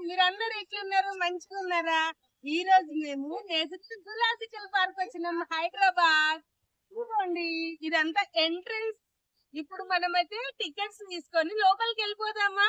మీరందరూ ఎట్లున్నారు? మంచిగా ఉన్నారా? ఈ రోజు మేము జులాజికల్ పార్క్ వచ్చినాం, హైదరాబాద్. చూడండి, ఇదంతా ఎంట్రన్స్. ఇప్పుడు మనమైతే టికెట్స్ తీసుకొని లోపలికి వెళ్ళిపోదామా?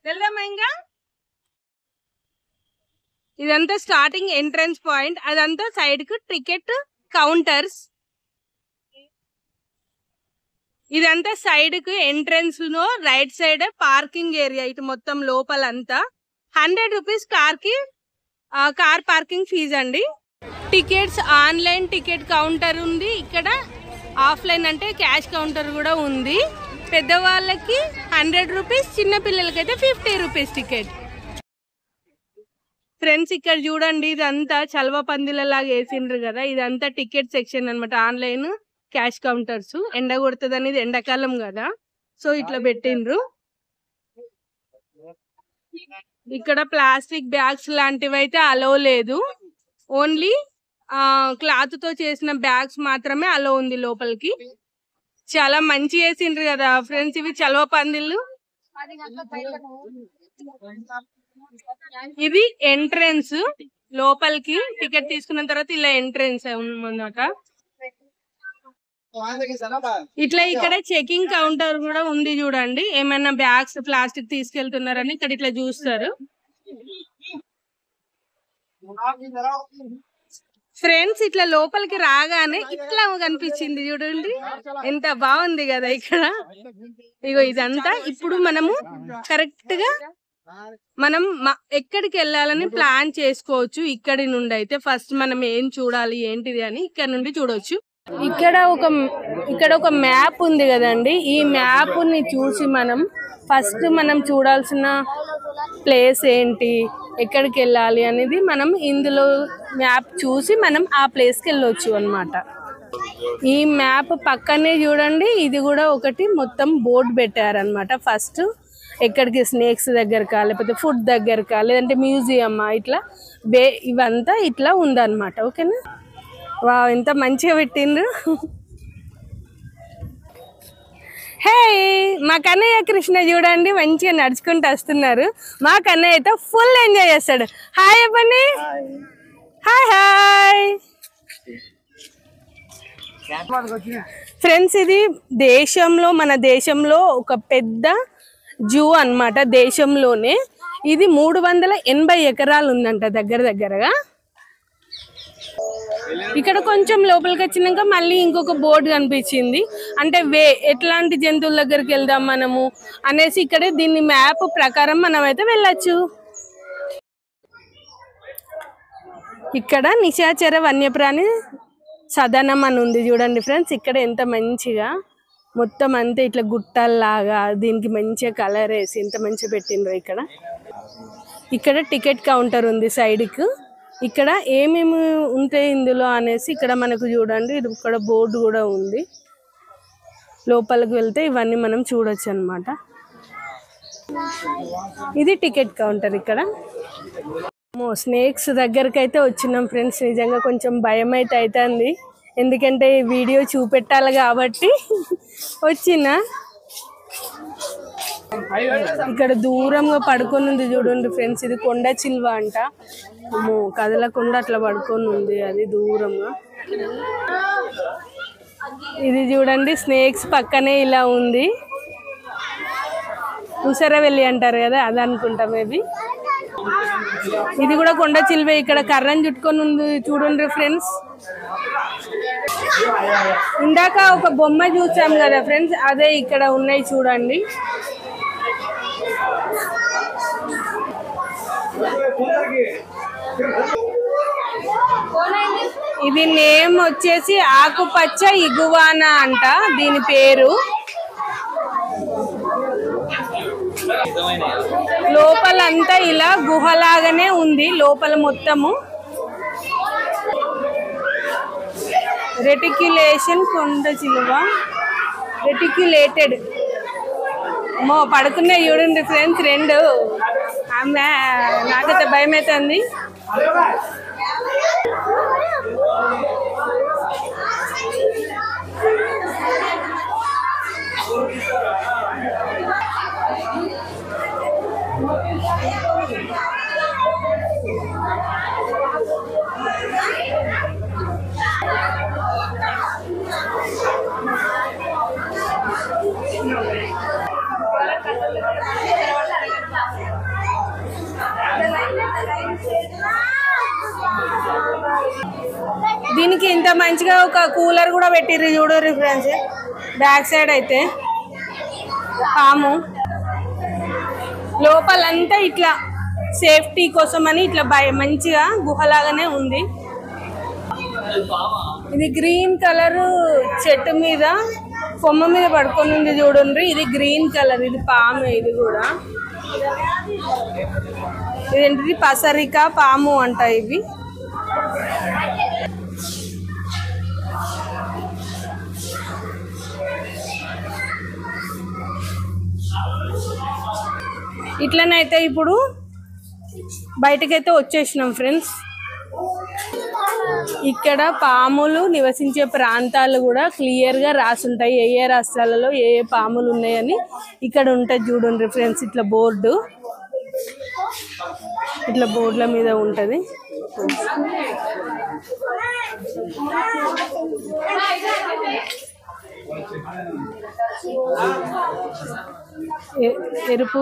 వెళ్దామా ఇంకా? ఇదంతా స్టార్టింగ్ ఎంట్రన్స్ పాయింట్, అదంతా సైడ్ కు టికెట్ కౌంటర్స్. ఇదంతా సైడ్ కు ఎంట్రన్స్ లో రైట్ సైడ్ పార్కింగ్ ఏరియా. ఇటు మొత్తం లోపలంతా 100 రూపీస్ కార్ కి కార్ పార్కింగ్ ఫీజు అండి. టికెట్స్ ఆన్లైన్ టికెట్ కౌంటర్ ఉంది ఇక్కడ, ఆఫ్లైన్ అంటే క్యాష్ కౌంటర్ కూడా ఉంది. పెద్దవాళ్ళకి 100 రూపీస్, చిన్న పిల్లలకైతే 50 రూపీస్ టికెట్. ఫ్రెండ్స్ ఇక్కడ చూడండి, ఇదంతా చల్వ పందిలలాగా వేసిండ్రు కదా, ఇదంతా టికెట్ సెక్షన్ అన్నమాట. Online cash counters. ఎండ కొడుతుంది అనేది ఎండాకాలం కదా, సో ఇట్లా పెట్టిండ్రు. ఇక్కడ ప్లాస్టిక్ బ్యాగ్స్ లాంటివి అయితే అలో లేదు, ఓన్లీ క్లాత్ తో చేసిన బ్యాగ్స్ మాత్రమే అలో ఉంది లోపలికి. చాలా మంచి వేసిండ్రు కదా ఫ్రెండ్స్, ఇవి చల్వ పందిళ్ళు. ఇది ఎంట్రన్స్, లోపలికి టికెట్ తీసుకున్న తర్వాత ఇలా ఎంట్రన్స్ అన్నమాట. ఇట్లా ఇక్కడ చెకింగ్ కౌంటర్ కూడా ఉంది చూడండి, ఏమైనా బ్యాగ్స్ ప్లాస్టిక్ తీసుకెళ్తున్నారని ఇక్కడ ఇట్లా చూస్తారు. ఫ్రెండ్స్ ఇట్లా లోపలికి రాగానే ఇట్లా కనిపించింది చూడండి, ఎంత బాగుంది కదా ఇక్కడ. ఇగో ఇదంతా ఇప్పుడు మనము కరెక్ట్ గా మనం ఎక్కడికి వెళ్ళాలని ప్లాన్ చేసుకోవచ్చు. ఇక్కడి నుండి అయితే ఫస్ట్ మనం ఏం చూడాలి ఏంటిది అని ఇక్కడ నుండి చూడొచ్చు. ఇక్కడ ఒక మ్యాప్ ఉంది కదండి, ఈ మ్యాప్ ని చూసి మనం ఫస్ట్ మనం చూడాల్సిన ప్లేస్ ఏంటి, ఎక్కడికి వెళ్ళాలి అనేది మనం ఇందులో మ్యాప్ చూసి మనం ఆ ప్లేస్కి వెళ్ళొచ్చు అన్నమాట. ఈ మ్యాప్ పక్కనే చూడండి, ఇది కూడా ఒకటి మొత్తం బోర్డు పెట్టారనమాట. ఫస్ట్ ఎక్కడికి, స్నేక్స్ దగ్గరకా, లేకపోతే ఫుడ్ దగ్గరకా, లేదంటే మ్యూజియమా, ఇట్లా ఇవంతా ఇట్లా ఉందన్నమాట. ఓకేనా? వా, ఎంత మంచిగా పెట్టిండ్రు. హే, మా కన్నయ్య కృష్ణ చూడండి మంచిగా నడుచుకుంటూ వస్తున్నారు. మా కన్నయ్య అయితే ఫుల్ ఎంజాయ్ చేస్తాడు. హాయ్ చెప్పండి. హాయ్ హాయ్ ఫ్రెండ్స్, ఇది మన దేశంలో ఒక పెద్ద జూ అన్నమాట. దేశంలోనే ఇది 380 ఎకరాలు ఉందంట దగ్గరగా. ఇక్కడ కొంచెం లోపలికి వచ్చినాక మళ్ళీ ఇంకొక బోర్డు కనిపించింది, అంటే ఎట్లాంటి జంతువుల దగ్గరికి వెళ్దాం మనము అనేసి. ఇక్కడే దీన్ని మ్యాప్ ప్రకారం మనం అయితే వెళ్ళచ్చు. ఇక్కడ నిశాచర వన్యప్రాణి సదనం అని ఉంది చూడండి ఫ్రెండ్స్. ఇక్కడ ఎంత మంచిగా మొత్తం అంతా ఇట్లా గుట్టల్లాగా దీనికి మంచిగా కలర్ వేసి ఎంత మంచిగా పెట్టిండ్రు. ఇక్కడ టికెట్ కౌంటర్ ఉంది సైడ్కు. ఇక్కడ ఏమేమి ఉంటాయి ఇందులో అనేసి ఇక్కడ మనకు చూడండి, ఇది ఇక్కడ బోర్డు కూడా ఉంది. లోపలికి వెళ్తే ఇవన్నీ మనం చూడొచ్చు అన్నమాట. ఇది టికెట్ కౌంటర్. ఇక్కడ స్నేక్స్ దగ్గరికి అయితే వచ్చినాం ఫ్రెండ్స్. నిజంగా కొంచెం భయం అయితే అవుతుంది, ఎందుకంటే వీడియో చూపెట్టాలి కాబట్టి వచ్చిన. ఇక్కడ దూరంగా పడుకొని ఉంది చూడండి ఫ్రెండ్స్, ఇది కొండ చిల్వ అంట. కదలకుండా అట్లా పడుకొని ఉంది అది దూరంగా. ఇది చూడండి స్నేక్స్ పక్కనే ఇలా ఉంది. ఉసరవెల్లి అంటారు కదా, అది అనుకుంటా మేబీ. ఇది కూడా కొండ చిల్వే. ఇక్కడ కర్రని చుట్టుకొని ఉంది చూడండి ఫ్రెండ్స్. ఇందాక ఒక బొమ్మ చూసాం కదా ఫ్రెండ్స్, అదే ఇక్కడ ఉన్నాయి చూడండి. ఇది నేమ్ వచ్చేసి ఆకుపచ్చ ఇగువానా అంట దీని పేరు. లోపలంతా ఇలా గుహలాగానే ఉంది లోపల మొత్తము. రెటిక్యులేషన్ కొండ చిలువ, రెటిక్యులేటెడ్ అమ్మో పడుకున్నాయి చూడండి ఫ్రెండ్స్ రెండు. ఆమె నాకైతే భయం అవుతుంది. దీనికి ఇంత మంచిగా ఒక కూలర్ కూడా పెట్టిర్రు చూడరు ఫ్రెండ్స్. బ్యాక్ సైడ్ అయితే పాము లోపలంతా ఇట్లా సేఫ్టీ కోసం అని ఇట్లా మంచిగా గుహలాగానే ఉంది. ఇది గ్రీన్ కలర్ చెట్టు మీద కొమ్మ మీద పడుకొని ఉంది చూడండి. ఇది గ్రీన్ కలర్, ఇది పాము. ఇది కూడా ఇదేంటిది పసరిక పాము అంట ఇవి. ఇట్లనైతే ఇప్పుడు బయటకైతే వచ్చేసినాం ఫ్రెండ్స్. ఇక్కడ పాములు నివసించే ప్రాంతాలు కూడా క్లియర్గా రాసుంటాయి. ఏ ఏ రాష్ట్రాలలో ఏ ఏ పాములు ఉన్నాయని ఇక్కడ ఉంటుంది చూడండి ఫ్రెండ్స్. ఇట్లా బోర్డు, ఇట్లా బోర్డుల మీద ఉంటుంది. ఎరుపు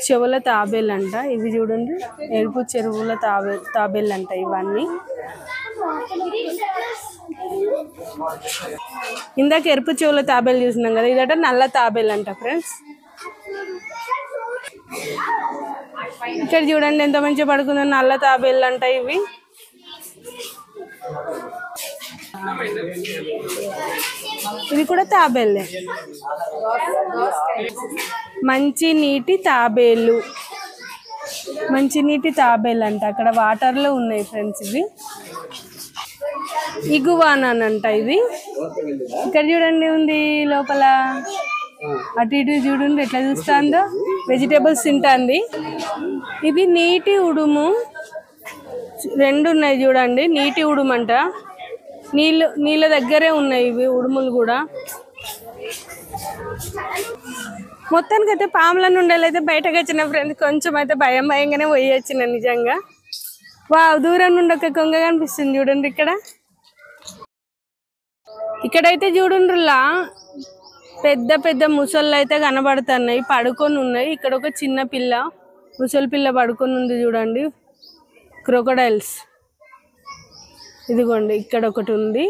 చెవుల తాబేలు అంట ఇవి చూడండి. ఎరుపు చెరువుల తాబేలు అంట ఇవన్నీ. ఇందాక ఎరుపు చెవుల తాబేలు చూసినాం కదా, ఇదట నల్ల తాబేలు అంట ఫ్రెండ్స్. ఇక్కడ చూడండి ఎంత మంచిగా పడుకుందో, నల్ల తాబేలు అంట ఇవి. ఇది కూడా తాబేలే, మంచి నీటి తాబేలు. మంచి నీటి తాబేలు అంట. అక్కడ వాటర్ లో ఉన్నాయి ఫ్రెండ్స్. ఇవి ఇగువాన్ అంట ఇది. ఇక్కడ చూడండి ఉంది లోపల, అటు ఇటు చూడండి ఎట్లా చూస్తుందో, వెజిటేబుల్స్ తింటుంది. ఇది నీటి ఉడుము, రెండు ఉన్నాయి చూడండి. నీటి ఉడుము అంట, నీళ్ళ దగ్గరే ఉన్నాయి ఇవి ఉడుములు కూడా. మొత్తానికి అయితే పాముల నుండి అయితే బయటకు వచ్చిన ఫ్రెండ్స్. కొంచెం అయితే భయంగానే పోయి వచ్చిన నిజంగా. దూరం నుండి ఒక కొంగ కనిపిస్తుంది చూడండి. ఇక్కడైతే చూడండిలా పెద్ద పెద్ద ముసళ్ళు అయితే కనబడుతున్నాయి, పడుకొని ఉన్నాయి. ఇక్కడ ఒక చిన్న పిల్ల, ముసలి పిల్ల పడుకొని ఉంది చూడండి. క్రొకడైల్స్ ఇదిగోండి ఇక్కడ ఒకటి ఉంది.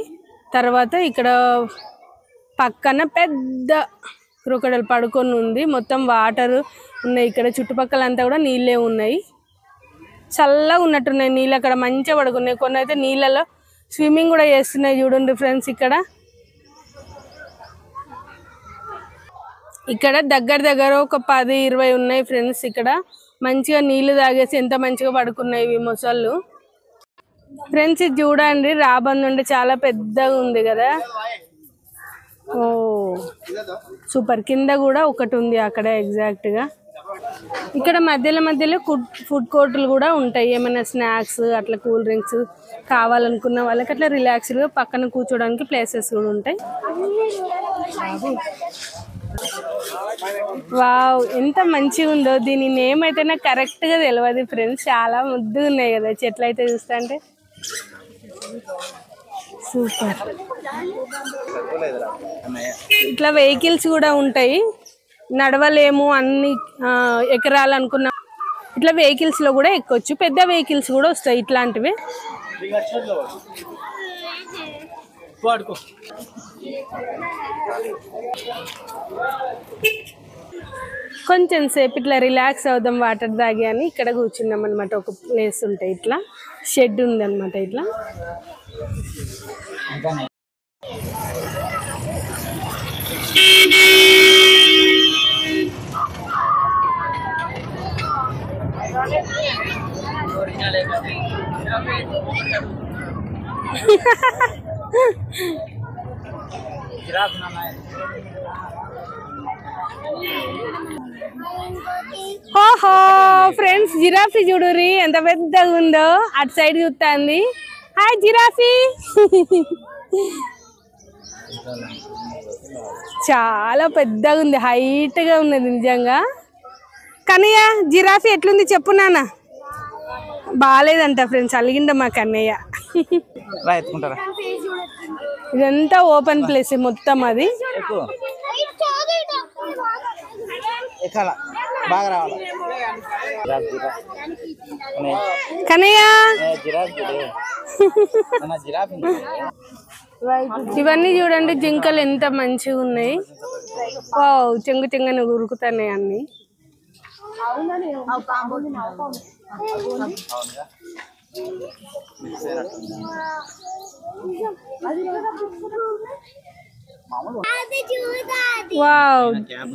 తర్వాత ఇక్కడ పక్కన పెద్ద క్రొకడైల్ పడుకొని ఉంది. మొత్తం వాటర్ ఉన్నాయి ఇక్కడ, చుట్టుపక్కల అంతా కూడా నీళ్ళే ఉన్నాయి. చల్లగా ఉన్నట్టున్నాయి నీళ్ళు అక్కడ, మంచిగా పడుకున్నాయి. కొన్ని అయితే నీళ్ళలో స్విమ్మింగ్ కూడా చేస్తున్నాయి చూడండి ఫ్రెండ్స్. ఇక్కడ దగ్గర ఒక 10-20 ఉన్నాయి ఫ్రెండ్స్. ఇక్కడ మంచిగా నీళ్లు తాగేసి ఎంత మంచిగా పడుకున్నాయి ఇవి మొసళ్ళు ఫ్రెండ్స్. ఇది చూడండి రాబందు ఉండి చాలా పెద్దగా ఉంది కదా. ఓ సూపర్. కింద కూడా ఒకటి ఉంది అక్కడ ఎగ్జాక్ట్ గా. ఇక్కడ మధ్యలో ఫుడ్ కోర్టులు కూడా ఉంటాయి. ఏమైనా స్నాక్స్ అట్లా కూల్ డ్రింక్స్ కావాలనుకున్న వాళ్ళకి అట్లా రిలాక్స్గా పక్కన కూర్చోడానికి ప్లేసెస్ కూడా ఉంటాయి. వావ్ ఎంత మంచిగా ఉందో. దీని నేమ్ అయితే నాకు కరెక్ట్ గా తెలియదు ఫ్రెండ్స్. చాలా ముద్దుగా ఉన్నాయి కదా చెట్లు అయితే చూస్తా అంటే. సూపర్. ఇట్లా వెహికల్స్ కూడా ఉంటాయి. నడవలేము అన్ని ఎకరాలనుకున్న ఇట్లా వెహికల్స్ లో కూడా ఎక్కొచ్చు. పెద్ద వెహికల్స్ కూడా వస్తాయి ఇట్లాంటివి. కొంచెం సేపు ఇట్లా రిలాక్స్ అవుదాం వాటర్ తాగి అని ఇక్కడ కూర్చున్నాం అనమాట. ఒక ప్లేస్ ఉంటాయి, ఇట్లా షెడ్ ఉంది అనమాట. ఇట్లా ఓహో ఫ్రెండ్స్, జిరాఫీ చూడురి ఎంత పెద్దగా ఉందో, అటు సైడ్ చూస్తుంది. Hi giraffe. చాలా పెద్దగా ఉంది, హైట్ గా ఉన్నది నిజంగా. కన్నయ్య జిరాఫీ ఎట్లుంది చెప్పు నాన్న. బాగాలేదంట ఫ్రెండ్స్, అలిగిండ మా కన్నయ్య. ఇదంతా ఓపెన్ ప్లేస్ మొత్తం. అది కన్నయ్య ఇవన్నీ చూడండి, జింకలు ఎంత మంచిగా ఉన్నాయి. చెంగు చెంగని ఉరుకుతున్నాయి అన్ని. వావ్,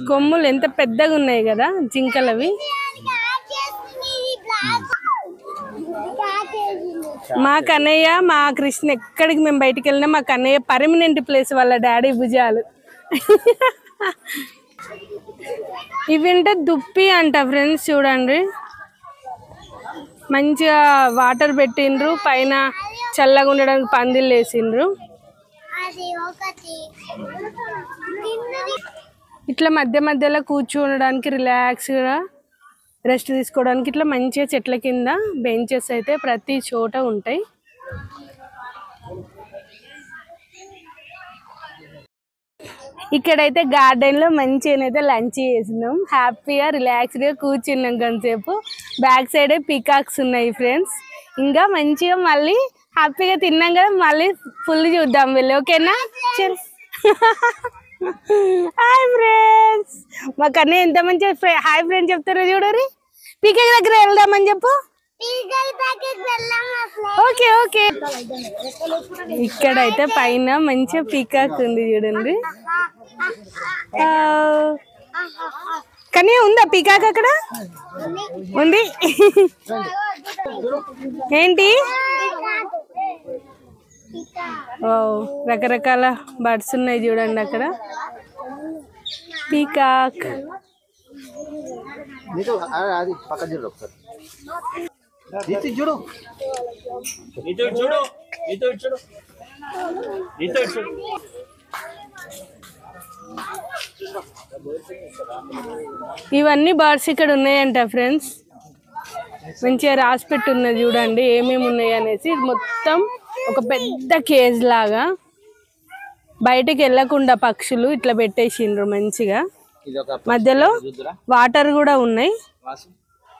కొమ్ములు ఎంత పెద్దగా ఉన్నాయి కదా జింకలవి. మా కన్నయ్య మా కృష్ణ ఎక్కడికి మేము బయటికి వెళ్ళినా మా కన్నయ్య పర్మనెంట్ ప్లేస్ వాళ్ళ డాడీ భుజాలు. ఇవింటే దుప్పి అంట ఫ్రెండ్స్, చూడండి మంచిగా వాటర్ పెట్టిండ్రు, పైన చల్లగా ఉండడానికి పందిళ్ళు వేసిండ్రు. ఇట్లా మధ్య మధ్యలో కూర్చోడానికి రిలాక్స్గా రెస్ట్ తీసుకోవడానికి ఇట్లా మంచిగా చెట్ల కింద బెంచెస్ అయితే ప్రతి చోట ఉంటాయి. ఇక్కడైతే గార్డెన్ లో మంచిగా లంచ్ చేసినాం, హ్యాపీగా రిలాక్స్డ్గా కూర్చున్నాం కొంతసేపు. బ్యాక్ సైడ్ పీకాక్స్ ఉన్నాయి ఫ్రెండ్స్. ఇంకా మంచిగా మళ్ళీ హ్యాపీగా తిన్నాం కదా, మళ్ళీ ఫుల్ చూద్దాం వెళ్ళి. ఓకేనా? హాయ్ ఫ్రెండ్స్, మా కన్నయ్య ఎంత మంచిగా హాయ్ ఫ్రెండ్స్ చెప్తారో చూడరి. పీకాక్ దగ్గర వెళ్దామని చెప్పు. Okay okay. ఇక్కడైతే పైన మంచిగా పీకాక్ ఉంది చూడండి. కానీ ఉందా పీకాక్ అక్కడ? ఉంది. ఏంటి? రకరకాల బర్డ్స్ ఉన్నాయి చూడండి అక్కడ. పీకాక్. ఇవన్నీ బర్డ్స్ ఇక్కడ ఉన్నాయంట ఫ్రెండ్స్. మంచిగా రాసి పెట్టి ఉన్నది చూడండి ఏమేమి ఉన్నాయి అనేసి. మొత్తం ఒక పెద్ద కేజ్ లాగా, బయటికి వెళ్ళకుండా పక్షులు ఇట్లా పెట్టేసిండ్రు మంచిగా. మధ్యలో వాటర్ కూడా ఉన్నాయి.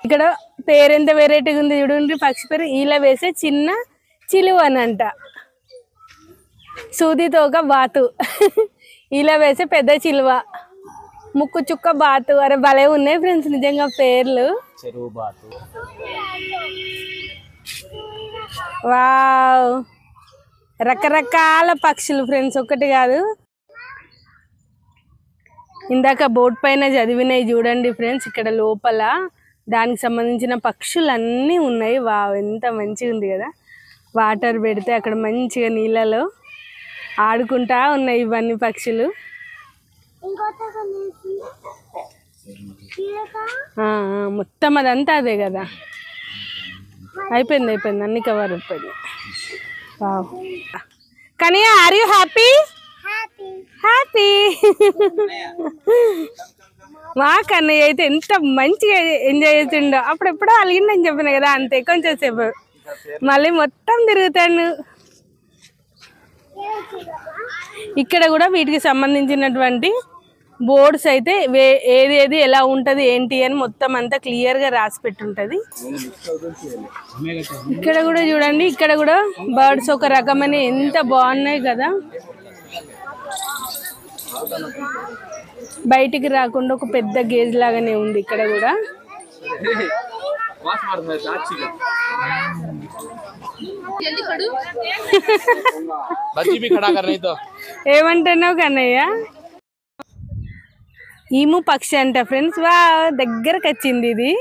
ఇక్కడ పేరు ఎంత వెరైటీగా ఉంది చూడండి. పక్షి పేరు ఈల వేసే చిన్న చిలువ అనంట. సూదితో ఒక బాతు, ఈల వేసే పెద్ద చిలువ, ముక్కు చుక్క బాతు. అరే భలే ఉన్నాయి ఫ్రెండ్స్ నిజంగా పేర్లు. వావ్, రకరకాల పక్షులు ఫ్రెండ్స్, ఒకటి కాదు. ఇందాక బోట్ పైన చదివినాయి చూడండి ఫ్రెండ్స్. ఇక్కడ లోపల దానికి సంబంధించిన పక్షులు అన్నీ ఉన్నాయి. వావ్, ఎంత మంచిగా ఉంది కదా. వాటర్ పెడితే అక్కడ మంచిగా నీళ్ళలో ఆడుకుంటా ఉన్నాయి ఇవన్నీ పక్షులు. మొత్తం అదంతా అదే కదా. అయిపోయింది అయిపోయింది, అన్ని కవర్ అయిపోయింది. వావ్. కానీ ఆర్ యూ హ్యాపీ? హ్యాపీ. మా కన్నయ్య అయితే ఎంత మంచిగా ఎంజాయ్ చేసిండో. అప్పుడెప్పుడో అలిగిండని చెప్పిన కదా, అంతే కొంచెం సేపు మళ్ళీ మొత్తం తిరుగుతాను. ఇక్కడ కూడా వీటికి సంబంధించినటువంటి బోర్డ్స్ అయితే ఏది ఏది ఎలా ఉంటది ఏంటి అని మొత్తం అంతా క్లియర్ గా రాసి పెట్టుంటది. ఇక్కడ కూడా చూడండి, ఇక్కడ కూడా బర్డ్స్ ఒక రకమైన ఎంత బాగున్నాయి కదా. బయటికి రాకుండా ఒక పెద్ద గేజ్ లాగానే ఉంది ఇక్కడ కూడా. ఏమంటున్నావు కన్నయ్య? ఈము పక్షి అంట ఫ్రెండ్స్. వా, దగ్గరకు వచ్చింది ఇది.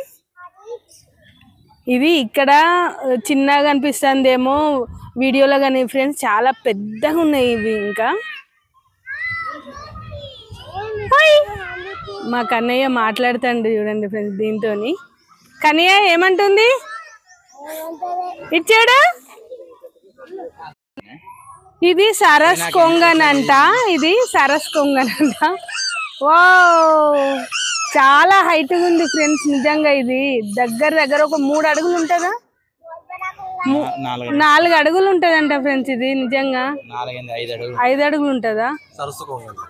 ఇది ఇక్కడ చిన్నగా అనిపిస్తుందేమో వీడియోలో కానీ ఫ్రెండ్స్, చాలా పెద్దగా ఉన్నాయి ఇవి. ఇంకా మా కన్నయ్య మాట్లాడుతాండు చూడండి ఫ్రెండ్స్ దీంతోని. కన్నయ్య ఏమంటుంది ఇచ్చాడు? ఇది సరస్ కొంగన్ అంట, ఇది సరస్ కొంగన్ అంట. వా చాలా హైట్ ఉంది ఫ్రెండ్స్. నిజంగా ఇది దగ్గర ఒక 3 అడుగులు ఉంటుందా, 4 అడుగులు ఉంటదంట ఫ్రెండ్స్. ఇది నిజంగా 5 అడుగులు ఉంటదా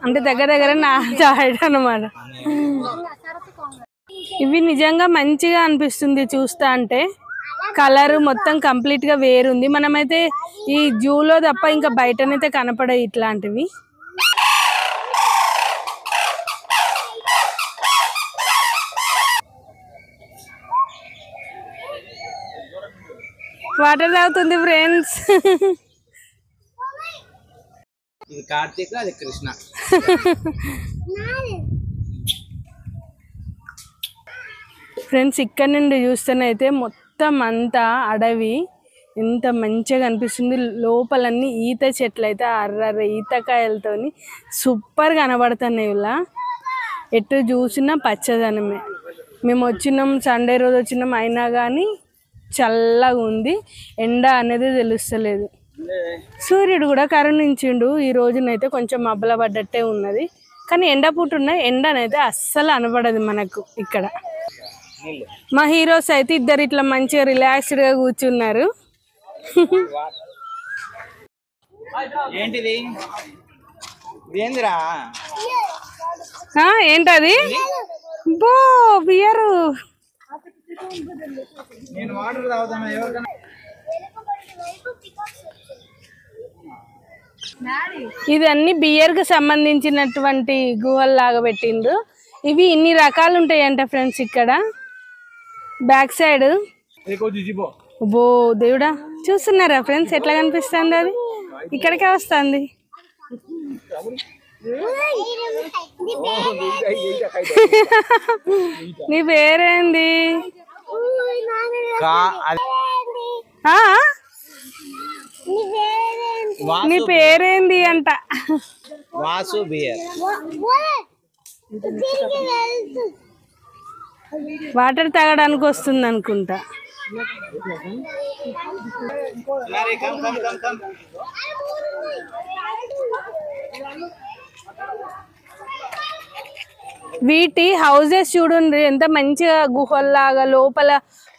అంటే దగ్గర నా హైట్ అన్నమాట. ఇవి నిజంగా మంచిగా అనిపిస్తుంది చూస్తా అంటే. కలర్ మొత్తం కంప్లీట్ గా వేరుంది. మనమైతే ఈ జూలో తప్ప ఇంకా బయటనైతే కనపడాయి ఇట్లాంటివి. వాటర్ తాగుతుంది ఫ్రెండ్స్. ఇది కార్తీక, అది కృష్ణ. ఫ్రెండ్స్ ఇక్కడ నుండి చూస్తేనైతే మొత్తం అంతా అడవి ఎంత మంచిగా అనిపిస్తుంది. లోపలన్నీ ఈత చెట్లు అయితే అర్రర్ర ఈతకాయలతోని సూపర్ కనబడుతున్నాయి. ఇలా ఎటు చూసినా పచ్చదనమే. మేము వచ్చినాం సండే రోజు వచ్చినాం, అయినా కానీ చల్లగా ఉంది. ఎండ అనేది తెలుస్తలేదు. సూర్యుడు కూడా కరుణించిండు. ఈ రోజునైతే కొంచెం మబ్బల పడ్డట్టే ఉన్నది, కానీ ఎండ పుట్టున్న ఎండనైతే అస్సలు అనబడదు మనకు ఇక్కడ. మా హీరోస్ అయితే ఇద్దరు ఇట్లా మంచిగా రిలాక్స్డ్ గా కూర్చున్నారు. ఏంటిది ఏంటది? బో బియరు. నేను వాటర్ తాగుతాను. ఎవరికైనా ఇది అన్ని బియర్ కు సంబంధించినటువంటి గుహల్లాగా పెట్టిండ్రు. ఇవి ఇన్ని రకాలు ఉంటాయంట ఫ్రెండ్స్ ఇక్కడ. బ్యాక్ సైడ్ బో దేవుడా, చూస్తున్నారా ఫ్రెండ్స్ ఎట్లా కనిపిస్తుంది? అది ఇక్కడికే వస్తుంది. నీ పేరేంది? నీ పేరేంది అంట? వాసు బియర్. వాటర్ తాగడానికి వస్తుంది అనుకుంటా. వీటి హౌజెస్ చూడండి ఎంత మంచిగా గుహల్లాగా లోపల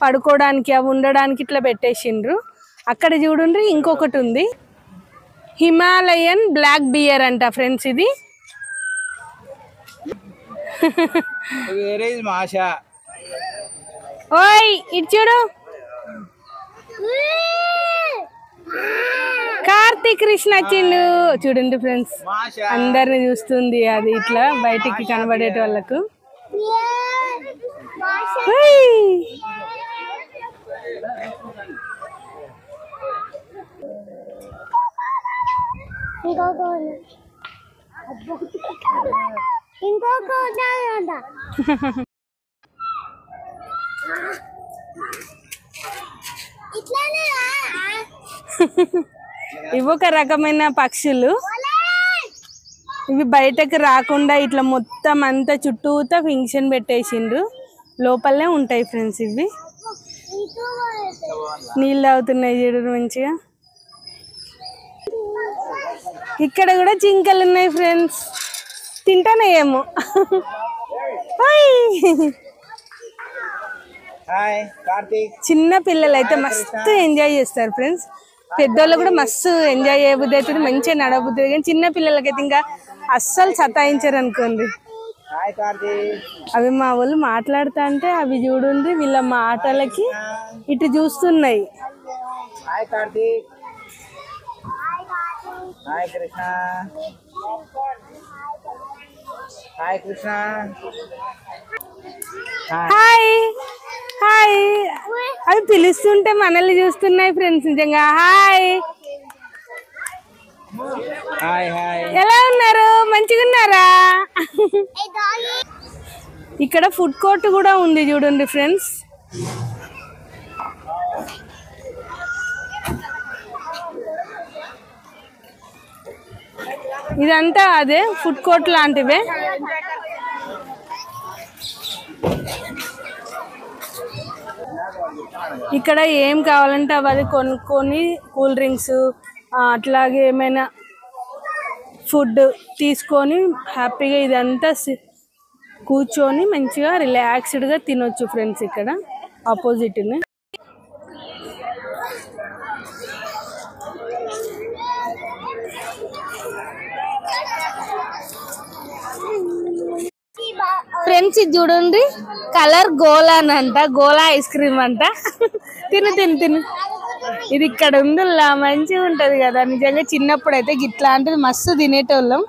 పడుకోవడానికి అవి ఉండడానికి ఇట్లా పెట్టేసిండ్రు. అక్కడ చూడండి ఇంకొకటి ఉంది, హిమాలయన్ బ్లాక్ బియర్ అంట ఫ్రెండ్స్. ఇది ఓయ్ ఇటు చూడు, కార్తీక్ కృష్ణ వచ్చిండు చూడండి ఫ్రెండ్స్. అందరిని చూస్తుంది అది ఇట్లా బయటికి కనబడేట వాళ్ళకు. ఇవి ఒక రకమైన పక్షులు. ఇవి బయటకు రాకుండా ఇట్లా మొత్తం అంతా చుట్టూతా ఫింక్షన్ పెట్టేసిండ్రు. లోపలనే ఉంటాయి ఫ్రెండ్స్. ఇవి నీళ్ళు అవుతున్నాయి చూడు మంచిగా. ఇక్కడ కూడా జింకలు ఉన్నాయి ఫ్రెండ్స్, తింటానేమో. చిన్న పిల్లలు అయితే మస్తు ఎంజాయ్ చేస్తారు ఫ్రెండ్స్. పెద్దోళ్ళు కూడా మస్తు ఎంజాయ్ చేయబుద్ధి అవుతుంది, మంచిగా నడబుద్ధి. కానీ చిన్న పిల్లలకైతే ఇంకా అస్సలు సతాయించారు అనుకోండి. అవి మా వాళ్ళు మాట్లాడుతా అంటే అవి చూడండి వీళ్ళ మాటలకి ఇటు చూస్తున్నాయి. హాయ్ హాయ్ అవి పిలుస్తుంటే మనల్ని చూస్తున్నాయి ఫ్రెండ్స్. నిజంగా హాయ్. ఎలా ఉన్నారు? మంచిగా ఉన్నారా? ఇక్కడ ఫుడ్ కోర్ట్ కూడా ఉంది చూడండి ఫ్రెండ్స్. ఇదంతా అదే ఫుడ్ కోర్ట్ లాంటివే. ఇక్కడ ఏం కావాలంటే అవి కొనుక్కొని కూల్ డ్రింక్స్ అట్లాగే ఏమైనా ఫుడ్ తీసుకొని హ్యాపీగా ఇదంతా కూర్చొని మంచిగా రిలాక్స్డ్గా తినొచ్చు ఫ్రెండ్స్. ఇక్కడ ఆపోజిట్ని ఫ్రెండ్స్ ఇది చూడండి, కలర్ గోలా అని అంట, గోలా ఐస్ క్రీమ్ అంట. తిను తిను తిను. ఇది ఇక్కడ ఉందిలా, మంచిగా ఉంటది కదా. నిజంగా చిన్నప్పుడు అయితే ఇట్లాంటిది మస్తు తినేటోళ్ళం.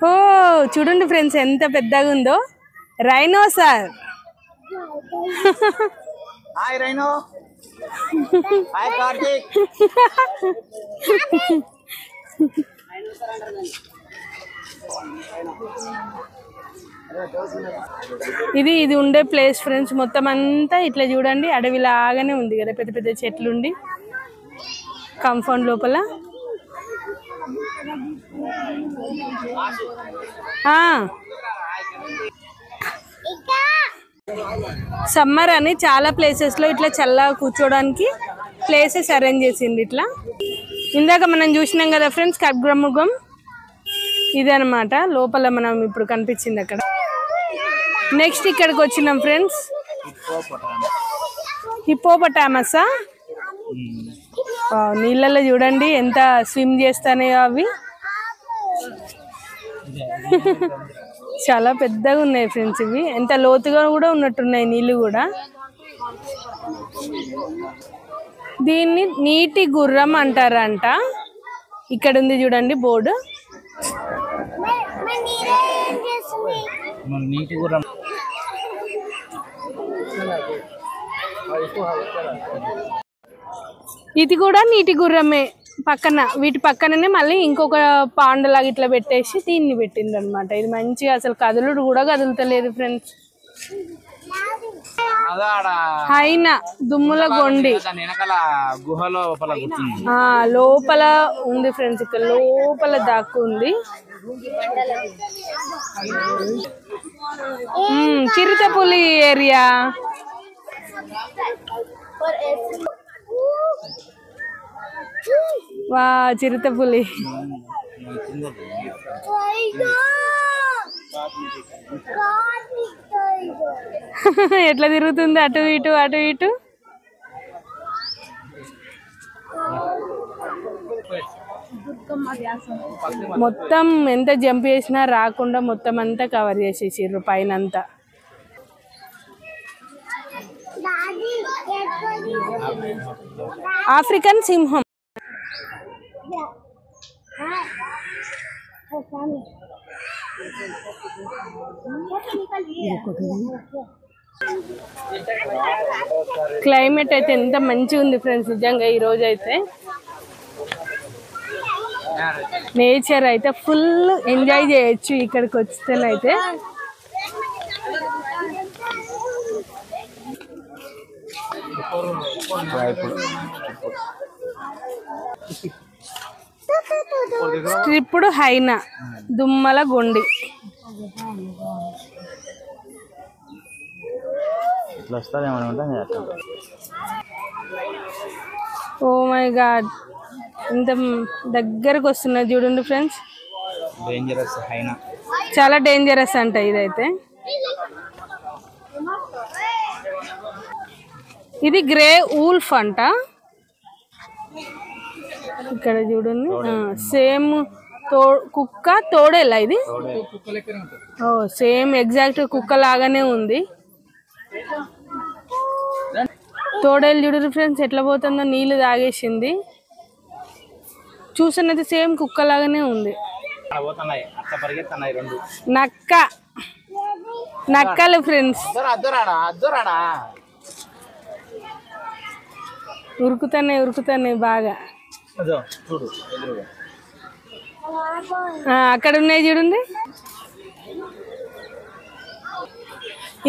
ఓ చూడండి ఫ్రెండ్స్ ఎంత పెద్దగా ఉందో. Rhino sir. Hi rhino. Hi Karthik. ఇది ఉండే ప్లేస్ ఫ్రెండ్స్. మొత్తం అంతా ఇట్లా చూడండి, అడవిలాగానే ఉంది కదా, పెద్ద పెద్ద చెట్లుండి కాంపౌండ్ లోపల. సమ్మర్ అని చాలా ప్లేసెస్ లో ఇట్లా చల్లగా కూర్చోడానికి ప్లేసెస్ అరేంజ్ చేసింది ఇట్లా. ఇందాక మనం చూసినాం కదా ఫ్రెండ్స్ ఖడ్గమృగం, ఇదనమాట లోపల మనం ఇప్పుడు కనిపించింది అక్కడ. నెక్స్ట్ ఇక్కడికి వచ్చినాం ఫ్రెండ్స్, హిప్పోపటామసా. నీళ్ళల్లో చూడండి ఎంత స్విమ్ చేస్తానయో అవి. చాలా పెద్దగా ఉన్నాయి ఫ్రెండ్స్ ఇవి, ఎంత లోతుగా కూడా ఉన్నట్టున్నాయి నీళ్ళు కూడా. దీన్ని నీటి గుర్రం అంటారంట. ఇక్కడ ఉంది చూడండి బోర్డు. నీటి గుర్రం. ఇది కూడా నీటి గుర్రమే. పక్కన వీటి పక్కననే మళ్ళీ ఇంకొక పాండలాగా ఇట్లా పెట్టేసి దీన్ని పెట్టింది అనమాట. ఇది మంచిగా అసలు కదులుడు కూడా కదులుతలేదు ఫ్రెండ్స్. హైనా దుమ్ముల గొండి లోపల ఉంది ఫ్రెండ్స్. ఇక్కడ లోపల దాక్కు ఉంది. చిరుతపులి ఏరియా. వా చిరుతపులి ఎట్లా తిరుగుతుంది అటు ఇటు అటు ఇటు. మొత్తం ఎంత జంప్ చేసినా రాకుండా మొత్తం అంతా కవర్ చేసేసారు పైన అంతా. ఆఫ్రికన్ సింహం. క్లైమేట్ అయితే ఎంత మంచిగా ఉంది ఫ్రెండ్స్ నిజంగా. ఈ రోజు అయితే నేచర్ అయితే ఫుల్ ఎంజాయ్ చేయొచ్చు ఇక్కడికి వస్తేనైతే. ఇప్పుడు హైనా Dummala Gondi. Oh my God ఇంత దగ్గరకు వస్తున్నది చూడండి ఫ్రెండ్స్. డేంజరస్ హైనా, చాలా డేంజరస్ అంట ఇదైతే. ఇది గ్రే ఊల్ఫ్ అంట. ఇక్కడ చూడండి సేమ్ కుక్క తోడేలా ఇది. ఓ సేమ్ ఎగ్జాక్ట్ కుక్క లాగానే ఉంది. తోడేలు చూడండి ఫ్రెండ్స్ ఎట్లా పోతుందో, నీళ్ళు తాగేసింది. చూసినది సేమ్ కుక్క లాగానే ఉంది. నక్క, నక్కలు ఫ్రెండ్స్ ఉరుకుతాయి బాగా. అక్కడ ఉన్నాయి చూడండి.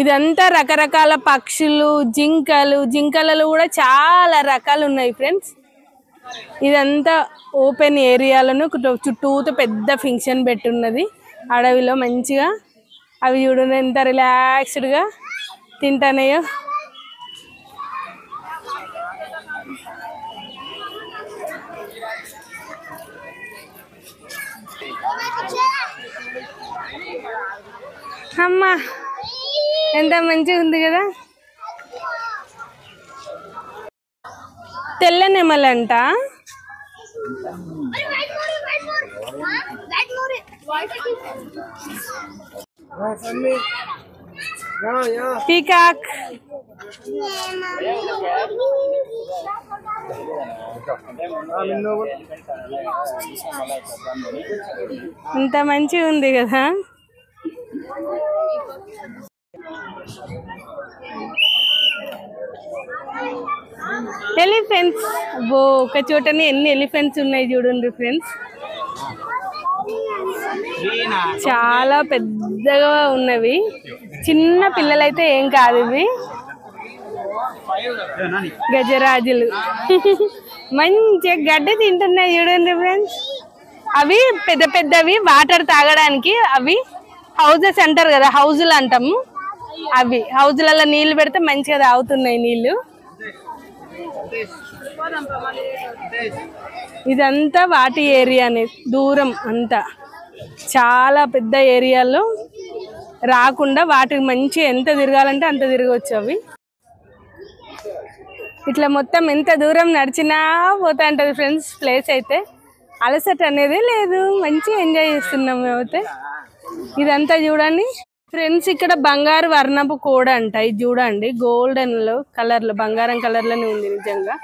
ఇదంతా రకరకాల పక్షులు, జింకలలో కూడా చాలా రకాలు ఉన్నాయి ఫ్రెండ్స్. ఇదంతా ఓపెన్ ఏరియాలను చుట్టూతో పెద్ద ఫంక్షన్ పెట్టున్నది అడవిలో. మంచిగా అవి చూడండి ఎంత రిలాక్స్డ్గా తింటానయో. అమ్మా ఎంత మంచిగా ఉంది కదా. తెల్ల నెమలంట. పీకాక్. ఇంత మంచిగా ఉంది కదా. ఎలిఫెంట్స్. ఒక చోటనే ఎన్ని ఎలిఫెంట్స్ ఉన్నాయి చూడండి ఫ్రెండ్స్. చాలా పెద్దగా ఉన్నవి. చిన్న పిల్లలైతే ఏం కాదు ఇవి. గజరాజులు మంచిగా గడ్డి తింటున్నాయి చూడండి ఫ్రెండ్స్. అవి పెద్ద పెద్దవి వాటర్ తాగడానికి. అవి హౌజెస్ అంటారు కదా, హౌజులు అంటాము. అవి హౌజులలో నీళ్లు పెడితే మంచిగా తాగుతున్నాయి నీళ్లు. ఇదంతా వాటి ఏరియానే. దూరం అంతా చాలా పెద్ద ఏరియాలో రాకుండా వాటికి మంచిగా ఎంత తిరగాలంటే అంత తిరగవచ్చు. అవి ఇట్లా మొత్తం ఎంత దూరం నడిచినా పోతా ఉంటుంది ఫ్రెండ్స్. ప్లేస్ అయితే అలసట అనేది లేదు. మంచిగా ఎంజాయ్ చేస్తున్నాం మేమైతే. ఇదంతా చూడండి ఫ్రెండ్స్. ఇక్కడ బంగారు వర్ణపు కోడ అంట. ఇది చూడండి గోల్డెన్ లో కలర్ లో, బంగారం కలర్ లోనే ఉంది. నిజంగా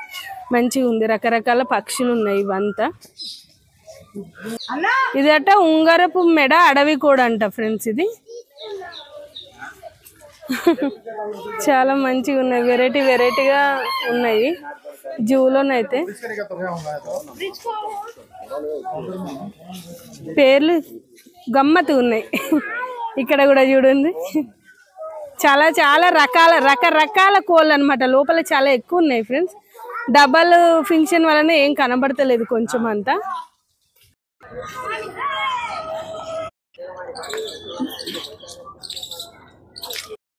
మంచిగా ఉంది. రకరకాల పక్షులు ఉన్నాయి. ఇవంతా ఇదట ఉంగరపు మెడ అడవి కోడ అంట ఫ్రెండ్స్. ఇది చాలా మంచిగా ఉన్నాయి. వెరైటీ వెరైటీగా ఉన్నాయి జూలోనైతే. పేర్లు గమ్మత్తు ఉన్నాయి. ఇక్కడ కూడా చూడండి చాలా చాలా రకరకాల కోళ్ళు అనమాట. లోపల చాలా ఎక్కువ ఉన్నాయి ఫ్రెండ్స్. డబల్ ఫంక్షన్ వలన ఏం కనబడతలేదు కొంచెం అంతా.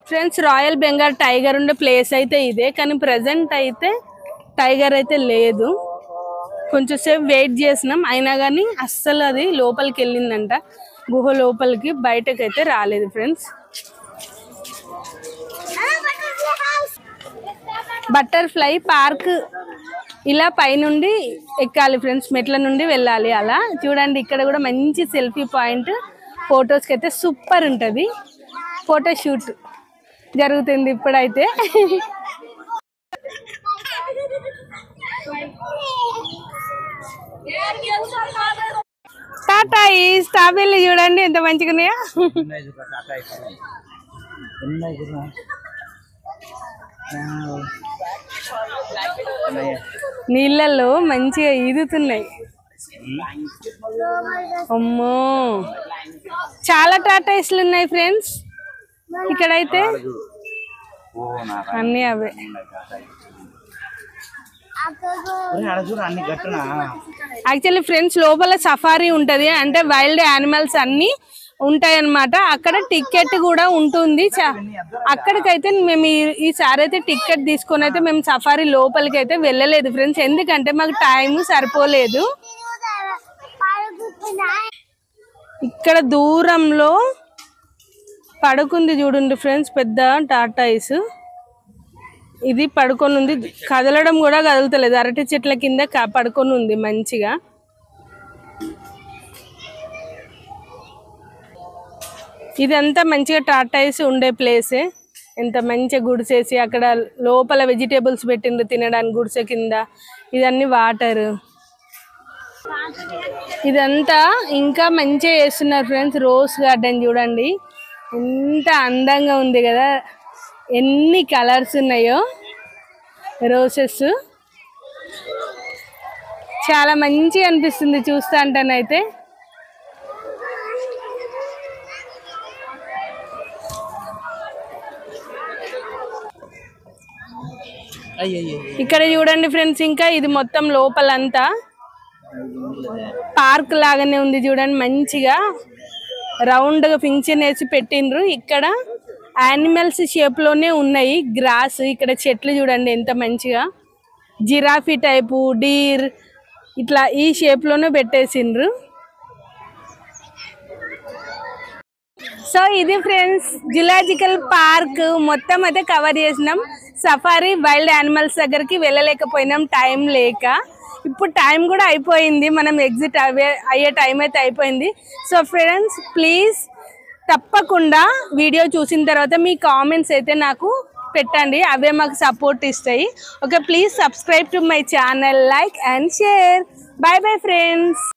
ఫ్రెండ్స్ రాయల్ బెంగాల్ టైగర్ ఉండే ప్లేస్ అయితే ఇదే. కానీ ప్రజెంట్ అయితే టైగర్ అయితే లేదు. కొంచెం సేపు వెయిట్ చేసినాం అయినా కానీ అస్సలు అది లోపలికి వెళ్ళిందంట. గుహ లోపలికి, బయటకు అయితే రాలేదు ఫ్రెండ్స్. బటర్ఫ్లై పార్క్ ఇలా పైనుండి ఎక్కాలి ఫ్రెండ్స్. మెట్ల నుండి వెళ్ళాలి. అలా చూడండి. ఇక్కడ కూడా మంచి సెల్ఫీ పాయింట్. ఫొటోస్కి అయితే సూపర్ ఉంటుంది. ఫోటో షూట్ జరుగుతుంది ఇప్పుడైతే. టాటాయి స్ట్రాబెర్రీ చూడండి ఎంత మంచిగా ఉన్నాయా. నీళ్ళల్లో మంచిగా ఈదుతున్నాయి. అమ్మో చాలా టాటాయిస్లు ఉన్నాయి ఫ్రెండ్స్. ఇక్కడైతే అన్ని అవే. యాక్చువల్లీ ఫ్రెండ్స్ లోపల సఫారీ ఉంటది. అంటే వైల్డ్ యానిమల్స్ అన్ని ఉంటాయి అన్నమాట. అక్కడ టికెట్ కూడా ఉంటుంది. అక్కడికైతే మేము ఈసారి అయితే టికెట్ తీసుకొని అయితే మేము సఫారీ లోపలికి అయితే వెళ్ళలేదు ఫ్రెండ్స్. ఎందుకంటే మాకు టైం సరిపోలేదు. ఇక్కడ దూరంలో పడుకుంది చూడండి ఫ్రెండ్స్ పెద్ద టాటాయిస్. ఇది పడుకొని ఉంది. కదలడం కూడా కదులుతలేదు. అరటి చెట్ల కింద పడుకొని ఉంది మంచిగా. ఇదంతా మంచిగా టాటాయిస్ ఉండే ప్లేసే. ఎంత మంచిగా గుడిసేసి అక్కడ లోపల వెజిటేబుల్స్ పెట్టిండ్రు తినడానికి గుడిసె కింద. ఇదన్నీ వాటర్. ఇదంతా ఇంకా మంచిగా చేస్తున్నారు ఫ్రెండ్స్. రోజ్ గార్డెన్ చూడండి ఎంత అందంగా ఉంది కదా. ఎన్ని కలర్స్ ఉన్నాయో రోజెస్. చాలా మంచిగా అనిపిస్తుంది చూస్తా అంటానైతే. ఇక్కడ చూడండి ఫ్రెండ్స్. ఇంకా ఇది మొత్తం లోపలంతా పార్క్ లాగానే ఉంది చూడండి. మంచిగా రౌండ్ గా ఫింక్షన్ వేసి పెట్టిండ్రు. ఇక్కడ యానిమల్స్ షేప్ లోనే ఉన్నాయి. గ్రాస్ ఇక్కడ చెట్లు చూడండి ఎంత మంచిగా, జిరాఫీ టైపు, డీర్ ఇట్లా ఈ షేప్ లోనే పెట్టేసిండ్రు. సో ఇది ఫ్రెండ్స్ జులాజికల్ పార్క్ మొత్తం అయితే కవర్ చేసినాం. సఫారీ వైల్డ్ యానిమల్స్ దగ్గరికి వెళ్ళలేకపోయినాం టైం లేక. ఇప్పుడు టైం కూడా అయిపోయింది, మనం ఎగ్జిట్ అయ్యే టైం అయితే అయిపోయింది. సో ఫ్రెండ్స్ ప్లీజ్ తప్పకుండా వీడియో చూసిన తర్వాత మీ కామెంట్స్ అయితే నాకు పెట్టండి, అవే మాకు సపోర్ట్ ఇస్తాయి. Okay, please subscribe to my channel, like and share. By bye friends.